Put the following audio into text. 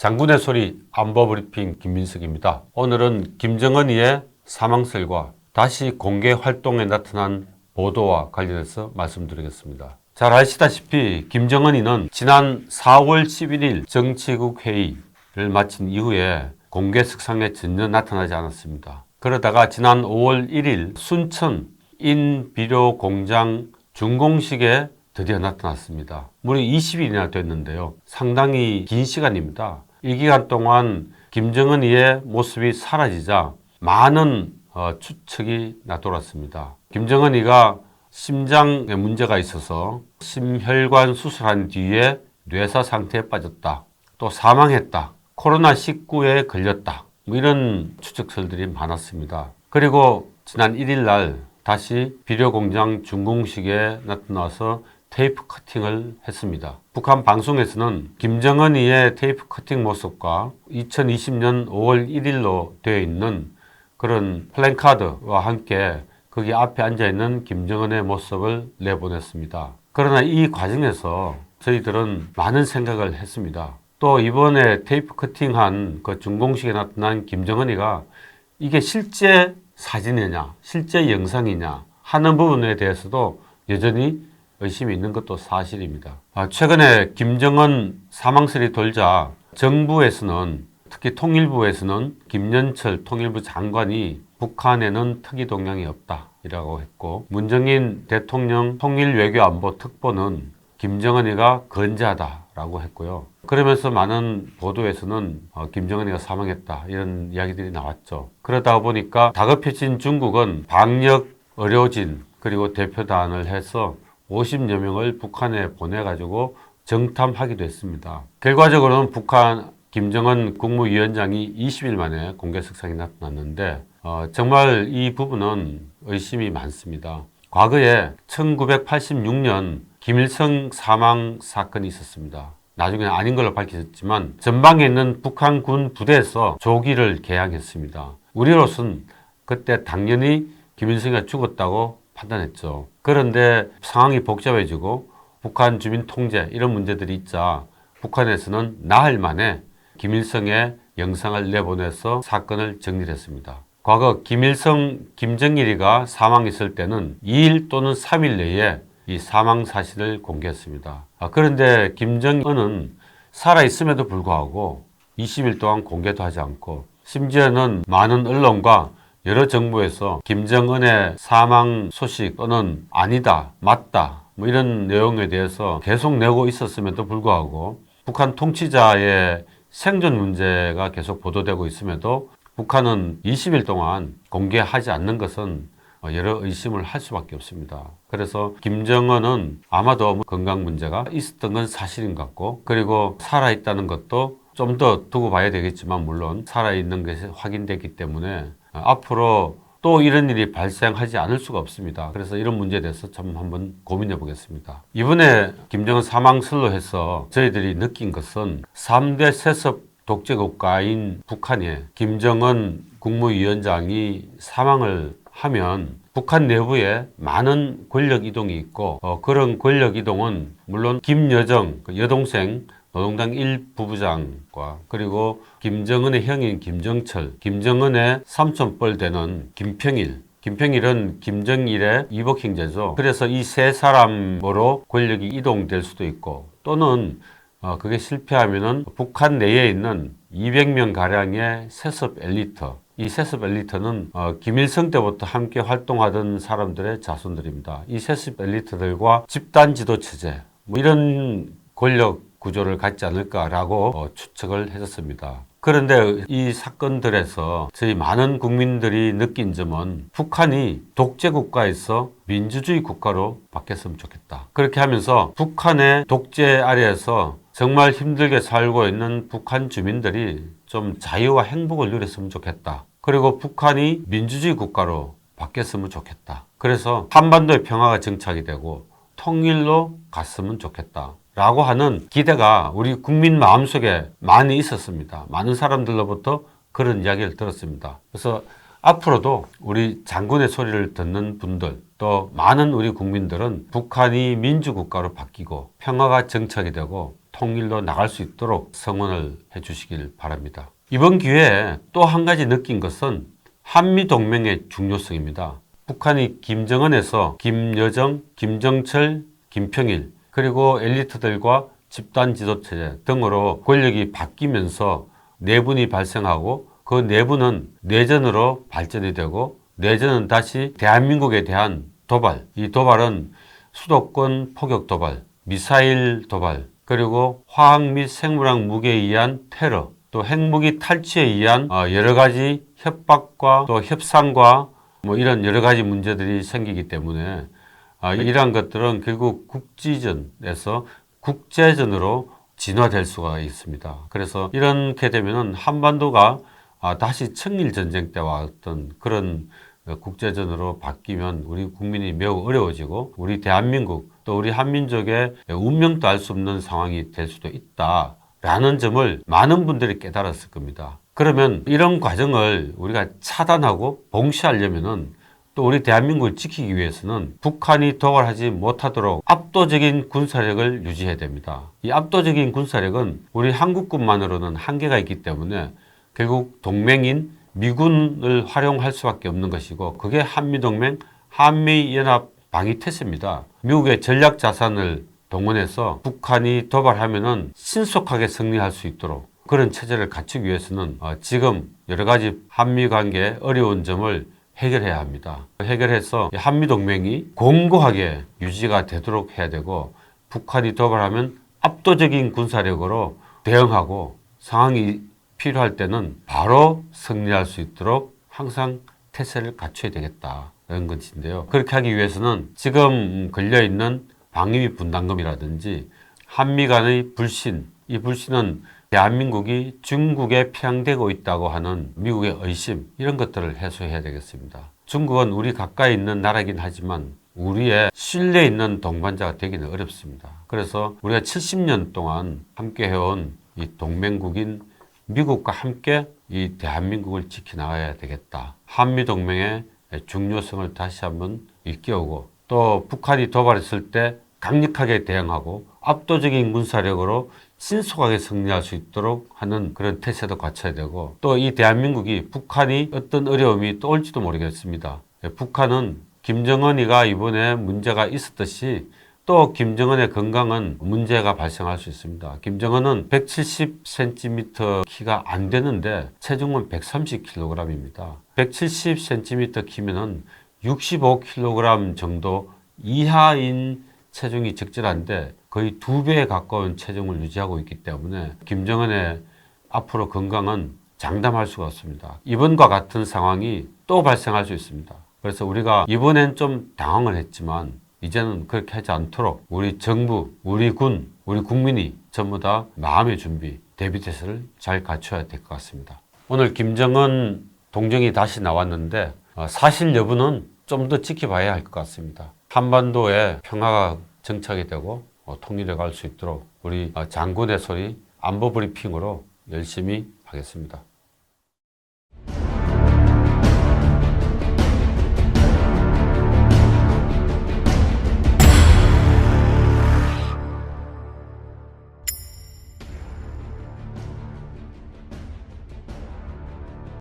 장군의 소리 안보브리핑 김민석입니다. 오늘은 김정은이의 사망설과 다시 공개 활동에 나타난 보도와 관련해서 말씀드리겠습니다. 잘 아시다시피 김정은이는 지난 4월 11일 정치국 회의를 마친 이후에 공개 석상에 전혀 나타나지 않았습니다. 그러다가 지난 5월 1일 순천 인비료 공장 준공식에 드디어 나타났습니다. 무려 20일이나 됐는데요. 상당히 긴 시간입니다. 이 기간 동안 김정은이의 모습이 사라지자 많은 추측이 나돌았습니다. 김정은이가 심장에 문제가 있어서 심혈관 수술한 뒤에 뇌사 상태에 빠졌다. 또 사망했다. 코로나19에 걸렸다. 이런 추측설들이 많았습니다. 그리고 지난 1일 날 다시 비료공장 준공식에 나타나서 테이프 커팅을 했습니다. 북한 방송에서는 김정은이의 테이프 커팅 모습과 2020년 5월 1일로 되어 있는 그런 플랜카드와 함께 거기 앞에 앉아있는 김정은의 모습을 내보냈습니다. 그러나 이 과정에서 저희들은 많은 생각을 했습니다. 또 이번에 테이프 커팅한 그 준공식에 나타난 김정은이가 이게 실제 사진이냐, 실제 영상이냐 하는 부분에 대해서도 여전히 의심이 있는 것도 사실입니다. 최근에 김정은 사망설이 돌자 정부에서는 특히 통일부에서는 김연철 통일부 장관이 북한에는 특이 동향이 없다라고 했고 문정인 대통령 통일외교안보특보는 김정은이가 건재하다라고 했고요. 그러면서 많은 보도에서는 김정은이가 사망했다 이런 이야기들이 나왔죠. 그러다 보니까 다급해진 중국은 방역 의료진 그리고 대표단을 해서 50여 명을 북한에 보내가지고 정탐하기도 했습니다. 결과적으로는 북한 김정은 국무위원장이 20일 만에 공개 석상에 나타났는데 정말 이 부분은 의심이 많습니다. 과거에 1986년 김일성 사망 사건이 있었습니다. 나중에는 아닌 걸로 밝혀졌지만 전방에 있는 북한군 부대에서 조기를 개항했습니다. 우리로서는 그때 당연히 김일성이 죽었다고 판단했죠. 그런데 상황이 복잡해지고 북한 주민 통제 이런 문제들이 있자 북한에서는 나흘 만에 김일성의 영상을 내보내서 사건을 정리를 했습니다. 과거 김일성, 김정일이가 사망했을 때는 2일 또는 3일 내에 이 사망 사실을 공개했습니다. 그런데 김정은은 살아있음에도 불구하고 20일 동안 공개도 하지 않고 심지어는 많은 언론과 여러 정부에서 김정은의 사망 소식 또는 아니다, 맞다 이런 내용에 대해서 계속 내고 있었음에도 불구하고 북한 통치자의 생존 문제가 계속 보도되고 있음에도 북한은 20일 동안 공개하지 않는 것은 여러 의심을 할 수밖에 없습니다. 그래서 김정은은 아마도 건강 문제가 있었던 건 사실인 것 같고 그리고 살아있다는 것도 좀 더 두고 봐야 되겠지만 물론 살아있는 것이 확인됐기 때문에 앞으로 또 이런 일이 발생하지 않을 수가 없습니다. 그래서 이런 문제에 대해서 좀 한번 고민해 보겠습니다. 이번에 김정은 사망설로 해서 저희들이 느낀 것은 3대 세습 독재국가인 북한에 김정은 국무위원장이 사망을 하면 북한 내부에 많은 권력 이동이 있고 그런 권력 이동은 물론 김여정 여동생 노동당 1부부장과 그리고 김정은의 형인 김정철, 김정은의 삼촌뻘 되는 김평일은 김정일의 이복 형제죠. 그래서 이 세 사람으로 권력이 이동될 수도 있고 또는 그게 실패하면은 북한 내에 있는 200명 가량의 세습 엘리트. 이 세습 엘리트는 김일성 때부터 함께 활동하던 사람들의 자손들입니다. 이 세습 엘리트들과 집단 지도 체제 이런 권력 구조를 갖지 않을까라고 추측을 했었습니다. 그런데 이 사건들에서 저희 많은 국민들이 느낀 점은 북한이 독재 국가에서 민주주의 국가로 바뀌었으면 좋겠다. 그렇게 하면서 북한의 독재 아래에서 정말 힘들게 살고 있는 북한 주민들이 좀 자유와 행복을 누렸으면 좋겠다. 그리고 북한이 민주주의 국가로 바뀌었으면 좋겠다. 그래서 한반도의 평화가 정착이 되고 통일로 갔으면 좋겠다. 라고 하는 기대가 우리 국민 마음속에 많이 있었습니다. 많은 사람들로부터 그런 이야기를 들었습니다. 그래서 앞으로도 우리 장군의 소리를 듣는 분들 또 많은 우리 국민들은 북한이 민주국가로 바뀌고 평화가 정착이 되고 통일로 나갈 수 있도록 성원을 해 주시길 바랍니다. 이번 기회에 또 한 가지 느낀 것은 한미동맹의 중요성입니다. 북한이 김정은에서 김여정, 김정철, 김평일 그리고 엘리트들과 집단 지도체제 등으로 권력이 바뀌면서 내분이 발생하고 그 내분은 내전으로 발전이 되고 내전은 다시 대한민국에 대한 도발, 이 도발은 수도권 포격 도발, 미사일 도발, 그리고 화학 및 생물학 무기에 의한 테러, 또 핵무기 탈취에 의한 여러 가지 협박과 또 협상과 이런 여러 가지 문제들이 생기기 때문에 이러한 것들은 결국 국지전에서 국제전으로 진화될 수가 있습니다. 그래서 이렇게 되면은 한반도가 다시 청일전쟁 때와 어떤 그런 국제전으로 바뀌면 우리 국민이 매우 어려워지고 우리 대한민국 또 우리 한민족의 운명도 알 수 없는 상황이 될 수도 있다라는 점을 많은 분들이 깨달았을 겁니다. 그러면 이런 과정을 우리가 차단하고 봉쇄하려면은 또 우리 대한민국을 지키기 위해서는 북한이 도발하지 못하도록 압도적인 군사력을 유지해야 됩니다. 이 압도적인 군사력은 우리 한국군만으로는 한계가 있기 때문에 결국 동맹인 미군을 활용할 수밖에 없는 것이고 그게 한미동맹, 한미연합 방위태세입니다. 미국의 전략 자산을 동원해서 북한이 도발하면은 신속하게 승리할 수 있도록 그런 체제를 갖추기 위해서는 지금 여러 가지 한미 관계의 어려운 점을 해결해야 합니다. 해결해서 한미동맹이 공고하게 유지가 되도록 해야 되고 북한이 도발하면 압도적인 군사력으로 대응하고 상황이 필요할 때는 바로 승리할 수 있도록 항상 태세를 갖춰야 되겠다는 것인데요. 그렇게 하기 위해서는 지금 걸려있는 방위비 분담금이라든지 한미 간의 불신, 이 불신은 대한민국이 중국에 편향되고 있다고 하는 미국의 의심 이런 것들을 해소해야 되겠습니다. 중국은 우리 가까이 있는 나라이긴 하지만 우리의 신뢰 있는 동반자가 되기는 어렵습니다. 그래서 우리가 70년 동안 함께 해온 이 동맹국인 미국과 함께 이 대한민국을 지켜나가야 되겠다. 한미동맹의 중요성을 다시 한번 일깨우고 또 북한이 도발했을 때 강력하게 대응하고 압도적인 군사력으로 신속하게 승리할 수 있도록 하는 그런 태세도 갖춰야 되고 또 이 대한민국이 북한이 어떤 어려움이 또 올지도 모르겠습니다. 북한은 김정은이가 이번에 문제가 있었듯이 또 김정은의 건강은 문제가 발생할 수 있습니다. 김정은은 170cm 키가 안 되는데 체중은 130kg입니다. 170cm 키면은 65kg 정도 이하인 체중이 적절한데 거의 2배에 가까운 체중을 유지하고 있기 때문에 김정은의 앞으로 건강은 장담할 수가 없습니다. 이번과 같은 상황이 또 발생할 수 있습니다. 그래서 우리가 이번엔 좀 당황을 했지만 이제는 그렇게 하지 않도록 우리 정부, 우리 군, 우리 국민이 전부 다 마음의 준비, 대비태세를 잘 갖춰야 될 것 같습니다. 오늘 김정은 동정이 다시 나왔는데 사실 여부는 좀 더 지켜봐야 할 것 같습니다. 한반도에 평화가 정착이 되고 통일해 갈 수 있도록 우리 장군의 소리 안보 브리핑으로 열심히 하겠습니다.